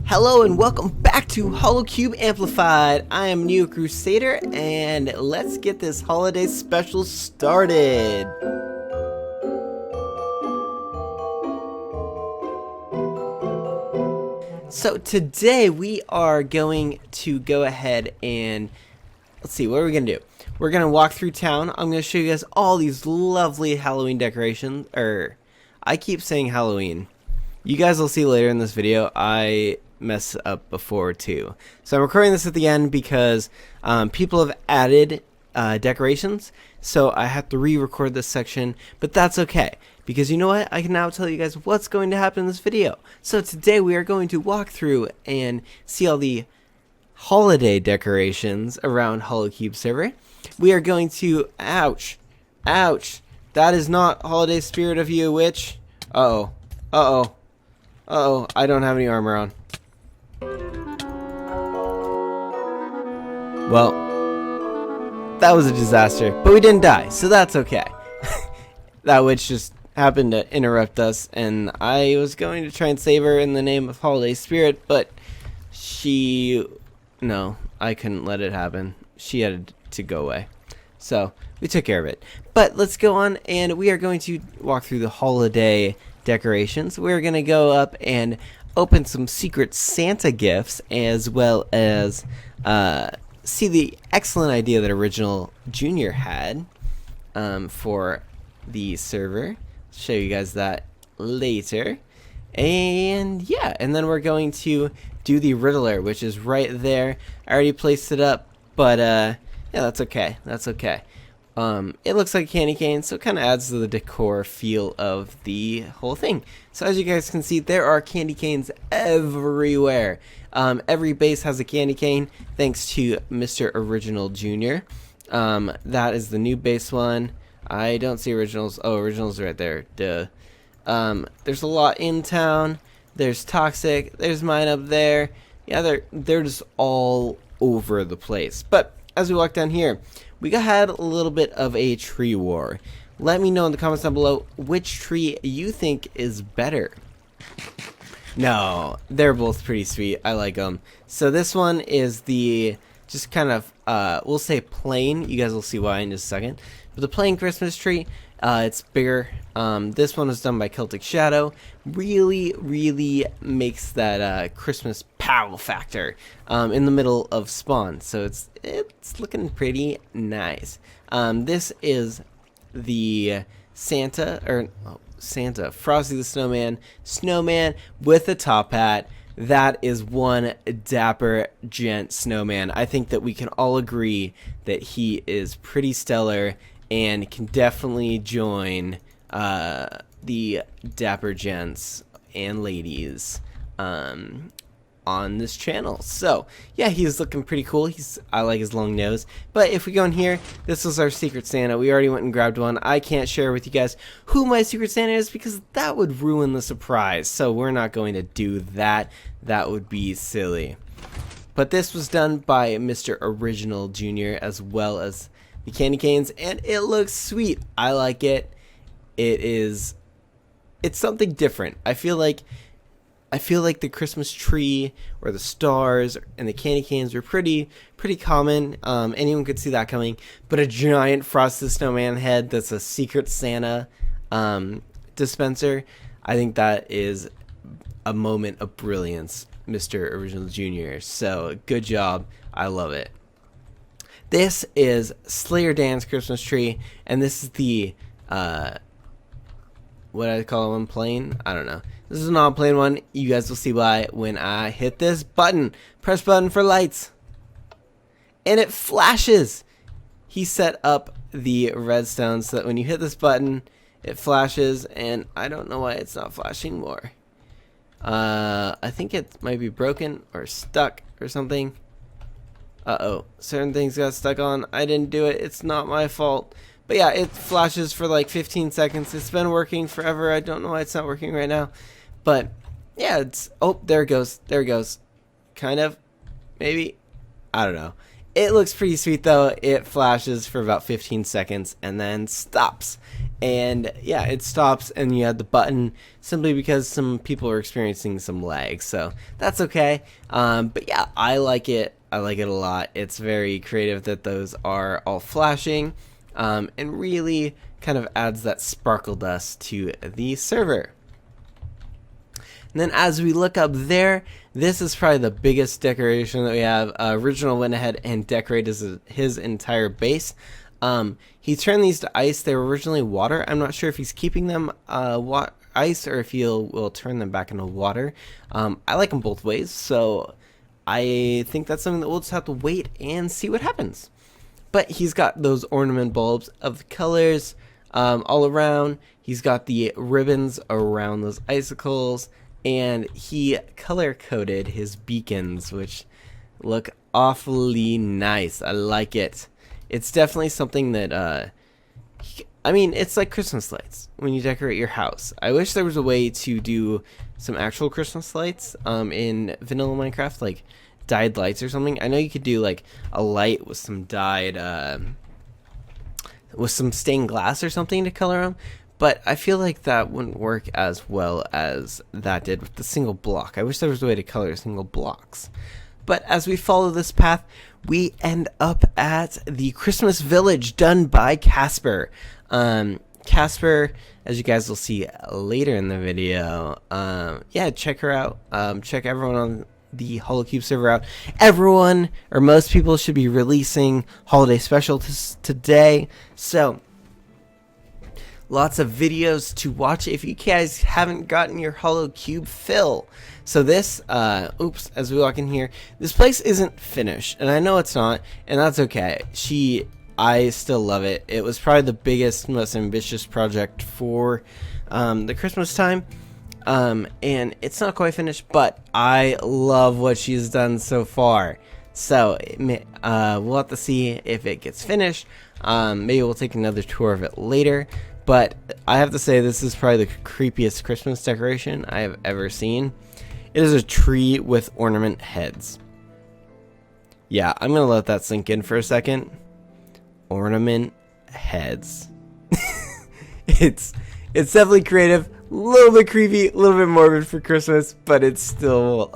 Hello and welcome back to HollowCube Amplified. I am Neo Crusader and let's get this holiday special started. So today we are going to go ahead and let's see, what are we going to do? We're going to walk through town. I'm going to show you guys all these lovely Halloween decorations. I keep saying Halloween. You guys will see later in this video, I mess up before too. So I'm recording this at the end because people have added decorations, so I have to re-record this section, but that's okay because you know what, I can now tell you guys what's going to happen in this video. So today we are going to walk through and see all the holiday decorations around HollowCube server. We are going to ouch, that is not holiday spirit of you, witch. I don't have any armor on. Well, that was a disaster, but we didn't die, so that's okay. That witch just happened to interrupt us, and I was going to try and save her in the name of Holiday Spirit, but no, I couldn't let it happen. She had to go away. So, we took care of it. But let's go on, and we are going to walk through the holiday decorations. We're going to go up and open some secret Santa gifts, as well as see the excellent idea that Original Junior had for the server. Show you guys that later. And yeah, and then we're going to do the Riddler, which is right there. I already placed it up, but yeah, that's okay. That's okay. It looks like a candy cane, so it kind of adds to the decor feel of the whole thing. So as you guys can see, there are candy canes everywhere. Every base has a candy cane, thanks to Mr. Original Jr. That is the new base one. I don't see Originals. Oh, Originals right there. Duh. There's a lot in town. There's Toxic. There's mine up there. Yeah, they're just all over the place. But as we walk down here, we had a little bit of a tree war. Let me know in the comments down below which tree you think is better. No, they're both pretty sweet. I like them. So this one is the just kind of, we'll say plain. You guys will see why in just a second. But the plain Christmas tree, it's bigger. This one was done by Celtic Shadow. Really makes that Christmas pow factor in the middle of spawn. So it's looking pretty nice. This is the Santa Frosty the Snowman with a top hat. That is one dapper gent snowman. I think that we can all agree that he is pretty stellar and can definitely join the dapper gents and ladies on this channel. So yeah, he's looking pretty cool. I like his long nose. But if we go in here, this was our secret Santa. We already went and grabbed one. I can't share with you guys who my secret Santa is because that would ruin the surprise. So we're not going to do that. That would be silly. But this was done by Mr. Original Jr. as well as the candy canes, and it looks sweet. I like it. It's something different. I feel like the Christmas tree or the stars and the candy canes were pretty common. Anyone could see that coming. But a giant Frosty the Snowman head that's a secret Santa dispenser, I think that is a moment of brilliance, Mr. Original Jr. So good job. I love it. This is Slayer Dan's Christmas tree, and this is the what I call one, plain? I don't know. This is a non-plain one. You guys will see why when I hit this button. Press button for lights. And it flashes. He set up the redstone so that when you hit this button, it flashes, and I don't know why it's not flashing more. I think it might be broken or stuck or something. Certain things got stuck on. I didn't do it. It's not my fault. But yeah, it flashes for like 15 seconds. It's been working forever. I don't know why it's not working right now. But yeah, oh, there it goes. There it goes. Kind of. Maybe. I don't know. It looks pretty sweet though. It flashes for about 15 seconds and then stops. And yeah, it stops and you have the button simply because some people are experiencing some lag. So that's okay. But yeah, I like it. I like it a lot. It's very creative that those are all flashing, and really kind of adds that sparkle dust to the server. And then as we look up there, this is probably the biggest decoration that we have. Original went ahead and decorated his entire base. He turned these to ice. They were originally water. I'm not sure if he's keeping them ice or if will turn them back into water. I like them both ways, so I think that's something that we'll just have to wait and see what happens. But he's got those ornament bulbs of the colors all around. He's got the ribbons around those icicles. And he color-coded his beacons, which look awfully nice. I like it. It's definitely something that, I mean, it's like Christmas lights when you decorate your house. I wish there was a way to do some actual Christmas lights in vanilla Minecraft, like dyed lights or something. I know you could do like a light with some dyed, with some stained glass or something to color them. But I feel like that wouldn't work as well as that did with the single block. I wish there was a way to color single blocks. But as we follow this path, we end up at the Christmas village done by Casper. Casper, as you guys will see later in the video, yeah, check her out. Check everyone on the HollowCube server out. Everyone, or most people, should be releasing holiday specials today. So lots of videos to watch if you guys haven't gotten your HollowCube fill. So this, oops, as we walk in here, this place isn't finished, and I know it's not, and that's okay. I still love it. It was probably the biggest, most ambitious project for the Christmas time, and it's not quite finished, but I love what she's done so far. So we'll have to see if it gets finished. Maybe we'll take another tour of it later. But I have to say, this is probably the creepiest Christmas decoration I have ever seen. It is a tree with ornament heads. Yeah, I'm going to let that sink in for a second. Ornament heads. It's definitely creative, a little bit creepy, a little bit morbid for Christmas, but it's still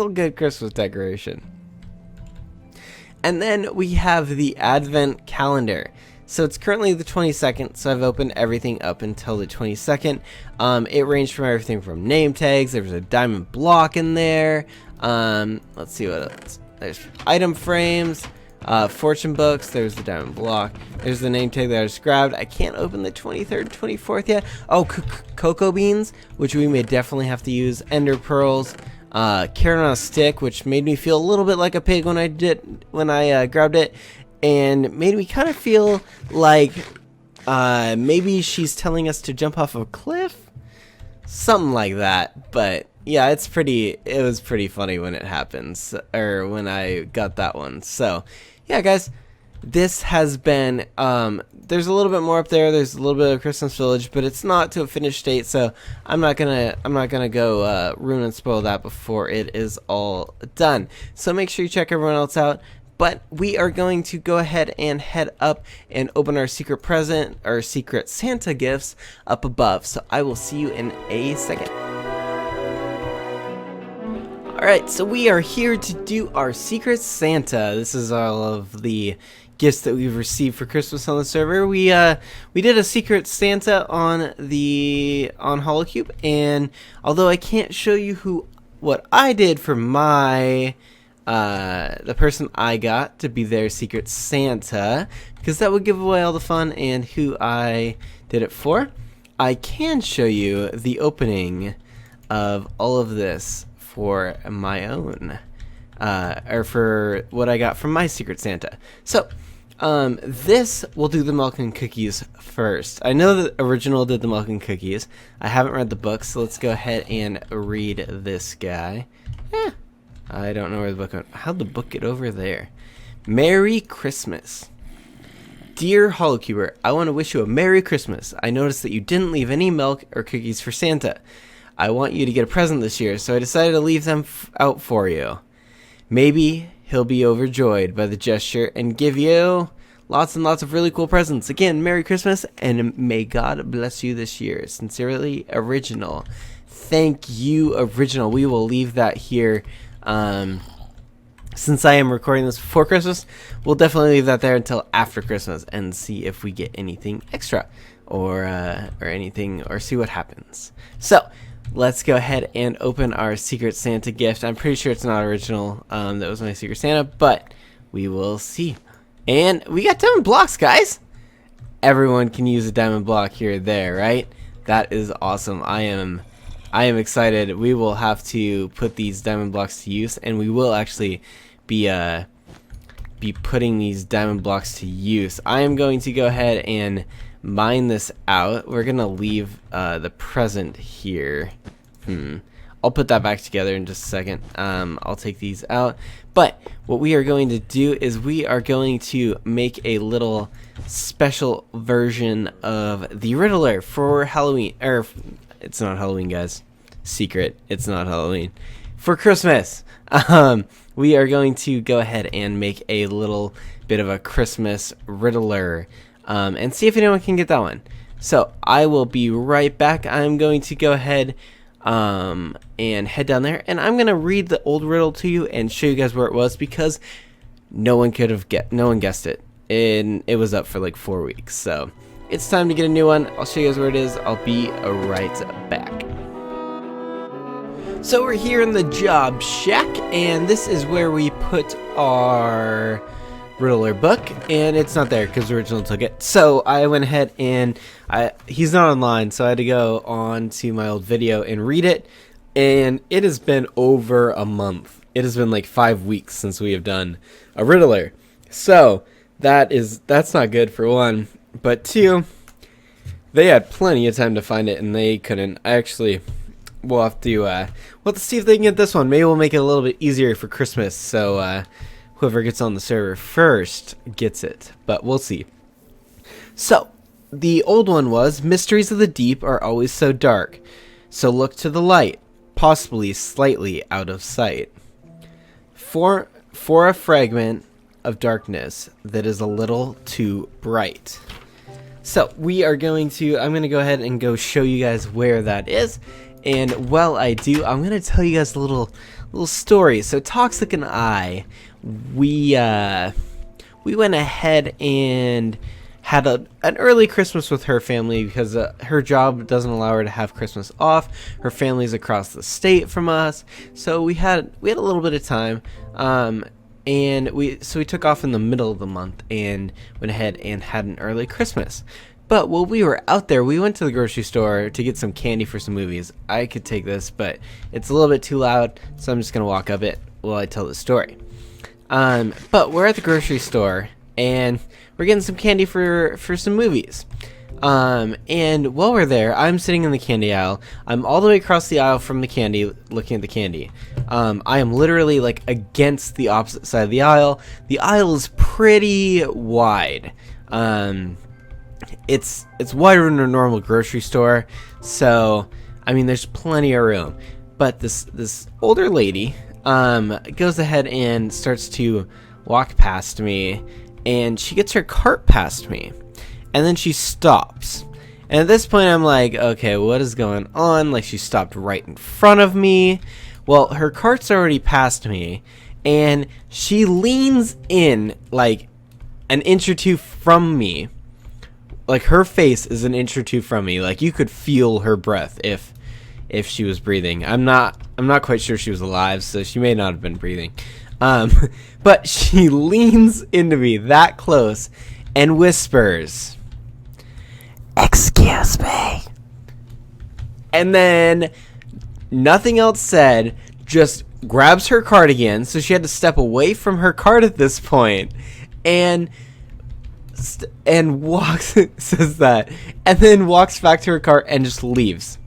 good Christmas decoration. And then we have the Advent calendar. So it's currently the 22nd, so I've opened everything up until the 22nd. It ranged from everything from name tags, there was a diamond block in there. Let's see what else. There's item frames, fortune books, there's the diamond block, there's the name tag that I just grabbed. I can't open the 23rd, 24th yet. Oh, cocoa beans, which we may definitely have to use, ender pearls, carrot on a stick, which made me feel a little bit like a pig when I grabbed it. And made me kind of feel like maybe she's telling us to jump off a cliff, something like that. But yeah, it was pretty funny when it happens, or when I got that one. So yeah, guys, this has been there's a little bit more up there. There's a little bit of Christmas Village, but it's not to a finished state, so I'm not gonna go ruin and spoil that before it is all done. So make sure you check everyone else out. But we are going to go ahead and head up and open our secret present, or secret Santa gifts up above. So I will see you in a second. Alright, so we are here to do our secret Santa. This is all of the gifts that we've received for Christmas on the server. We did a secret Santa on HollowCube, and although I can't show you what I did for my the person I got to be their secret Santa, because that would give away all the fun and who I did it for, I can show you the opening of all of this for my own, or for what I got from my secret Santa. So this will do the milk and cookies first. I know the original did the milk and cookies. I haven't read the book, so let's go ahead and read this guy. I don't know where the book went. How'd the book get over there? Merry Christmas. Dear HollowCuber, I want to wish you a Merry Christmas. I noticed that you didn't leave any milk or cookies for Santa. I want you to get a present this year, so I decided to leave them out for you. Maybe he'll be overjoyed by the gesture and give you lots and lots of really cool presents. Again, Merry Christmas, and may God bless you this year. Sincerely, Original. Thank you, Original. We will leave that here. Since I am recording this before Christmas, we'll definitely leave that there until after Christmas and see if we get anything extra or anything, or see what happens. So let's go ahead and open our Secret Santa gift. I'm pretty sure it's not Original. That was my Secret Santa, but we will see. And we got diamond blocks, guys. Everyone can use a diamond block here or there, right? That is awesome. I am excited. We will have to put these diamond blocks to use, and we will actually be putting these diamond blocks to use. I am going to go ahead and mine this out. We're gonna leave the present here. I'll put that back together in just a second. I'll take these out. But what we are going to do is we are going to make a little special version of the Riddler for Halloween. Or, it's not Halloween, guys. Secret. It's not Halloween. For Christmas. We are going to go ahead and make a little bit of a Christmas Riddler. And see if anyone can get that one. So, I will be right back. I'm going to go ahead and head down there, and I'm gonna read the old riddle to you and show you guys where it was, because no one guessed it, and it was up for like 4 weeks. So it's time to get a new one. I'll show you guys where it is. I'll be right back. So we're here in the job shack, and this is where we put our Riddler book, and it's not there because Original took it. So I went ahead and he's not online, so I had to go on to my old video and read it, and it has been over a month. It has been like 5 weeks since we have done a Riddler. So that's not good, for one, but two, they had plenty of time to find it and they couldn't. We'll have to see if they can get this one. Maybe we'll make it a little bit easier for Christmas, so whoever gets on the server first gets it, but we'll see. So, the old one was, mysteries of the deep are always so dark, so look to the light, possibly slightly out of sight. For a fragment of darkness that is a little too bright. So, I'm going to go ahead and go show you guys where that is, and while I do, I'm going to tell you guys a little story. So, Toxic and I, we went ahead and had an early Christmas with her family, because her job doesn't allow her to have Christmas off. Her family's across the state from us, so we had a little bit of time, and we took off in the middle of the month and went ahead and had an early Christmas. But while we were out there, we went to the grocery store to get some candy for some movies. I could take this, but it's a little bit too loud, so I'm just gonna walk up it while I tell the story. But we're at the grocery store, and we're getting some candy for some movies. And while we're there, I'm sitting in the candy aisle. I'm all the way across the aisle from the candy, looking at the candy. I am literally like against the opposite side of the aisle. The aisle is pretty wide. It's wider than a normal grocery store, so I mean there's plenty of room. But this older lady goes ahead and starts to walk past me, and she gets her cart past me, and then she stops. And at this point I'm like, okay, what is going on? Like, she stopped right in front of me. Well, her cart's already past me, and she leans in like an inch or two from me. Like, her face is an inch or two from me. Like, you could feel her breath if she was breathing. I'm not quite sure she was alive, so she may not have been breathing. But she leans into me that close and whispers, "Excuse me." And then nothing else said, just grabs her cart again, so she had to step away from her cart at this point, and walks, says that, and then walks back to her cart and just leaves.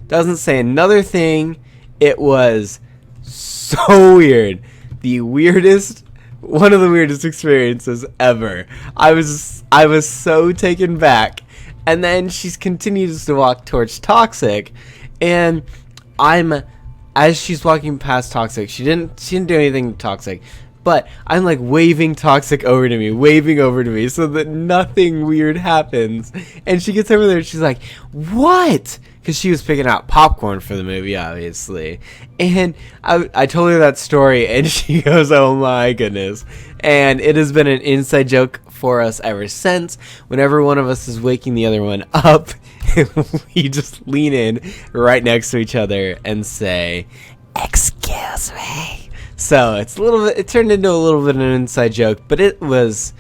Doesn't say another thing. It was so weird. One of the weirdest experiences ever. I was so taken back. And then she continues to walk towards Toxic, and I'm as she's walking past Toxic, she didn't do anything toxic, but I'm like waving Toxic over to me so that nothing weird happens. And she gets over there and she's like, "What?" Because she was picking out popcorn for the movie, obviously. And I told her that story, and she goes, "Oh my goodness." And it has been an inside joke for us ever since. Whenever one of us is waking the other one up, we just lean in right next to each other and say, "Excuse me." So it's a little bit. It turned into a little bit of an inside joke, but it was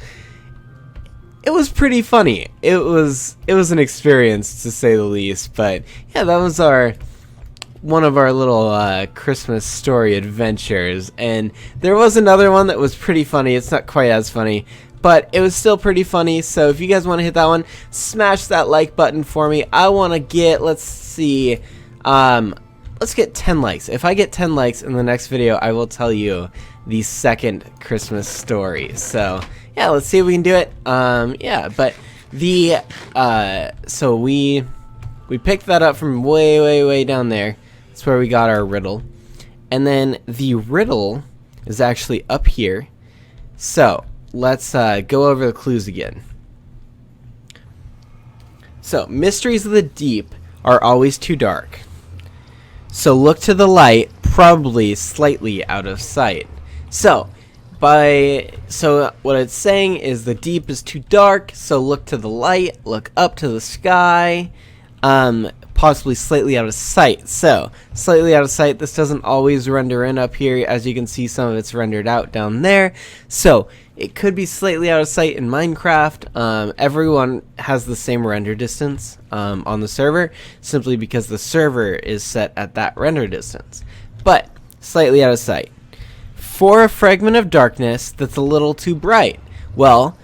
pretty funny. It was an experience, to say the least. But yeah, that was one of our little Christmas story adventures. And there was another one that was pretty funny. It's not quite as funny, but it was still pretty funny. So if you guys want to hit that one, smash that like button for me. I want to get, let's see, let's get 10 likes. If I get 10 likes in the next video, I will tell you the second Christmas story. So yeah, let's see if we can do it. Yeah, but the so we picked that up from way down there. That's where we got our riddle. And then the riddle is actually up here. So let's go over the clues again. So, mysteries of the deep are always too dark. So look to the light, probably slightly out of sight. So what it's saying is the deep is too dark, so look to the light, look up to the sky, possibly slightly out of sight. So slightly out of sight, this doesn't always render in up here. As you can see, some of it's rendered out down there. So it could be slightly out of sight in Minecraft. Everyone has the same render distance on the server, simply because the server is set at that render distance. But slightly out of sight. For a fragment of darkness that's a little too bright. Well,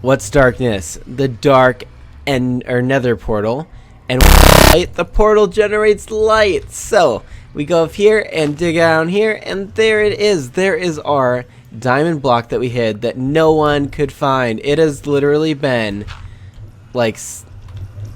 what's darkness? The dark or nether portal. And light, the portal generates light. So we go up here and dig down here, and there it is. There is our diamond block that we hid that no one could find. It has literally been like,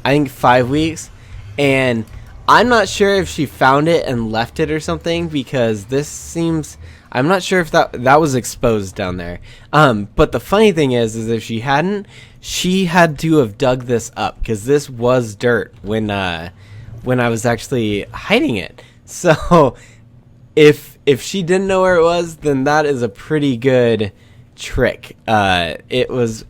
I think 5 weeks, and I'm not sure if she found it and left it or something, because this seems, I'm not sure if that was exposed down there. But the funny thing is if she hadn't, she had to have dug this up, because this was dirt when I was actually hiding it. So if she didn't know where it was, then that is a pretty good trick. It was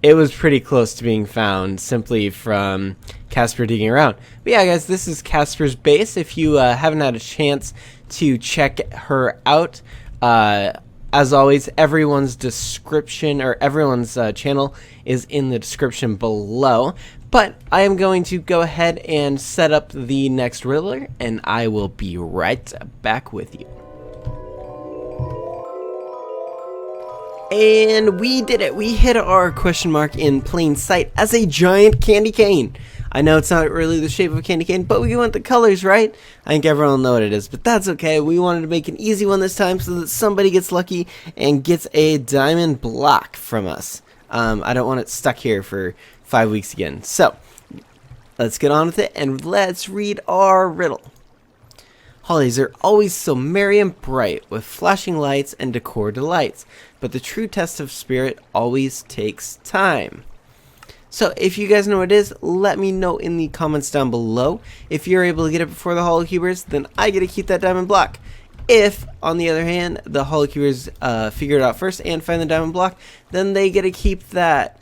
pretty close to being found simply from Casper digging around. But yeah, guys, this is Casper's base. If you haven't had a chance to check her out, as always, everyone's description, or everyone's channel is in the description below. But I am going to go ahead and set up the next riddler, and I will be right back with you. And we did it. We hit our question mark in plain sight as a giant candy cane. I know it's not really the shape of a candy cane, but we went the colors right. I think everyone will know what it is, but that's okay. We wanted to make an easy one this time so that somebody gets lucky and gets a diamond block from us. I don't want it stuck here for 5 weeks again. So let's get on with it, and let's read our riddle. Holidays are always so merry and bright, with flashing lights and decor delights, but the true test of spirit always takes time. So if you guys know what it is, let me know in the comments down below. If you're able to get it before the HollowCubers, then I get to keep that diamond block. If, on the other hand, the HollowCubers figure it out first and find the diamond block, then they get to keep that.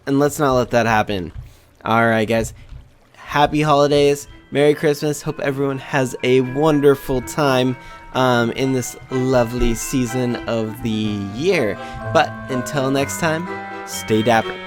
And let's not let that happen. Alright, guys. Happy holidays. Merry Christmas. Hope everyone has a wonderful time in this lovely season of the year. But until next time, stay dapper.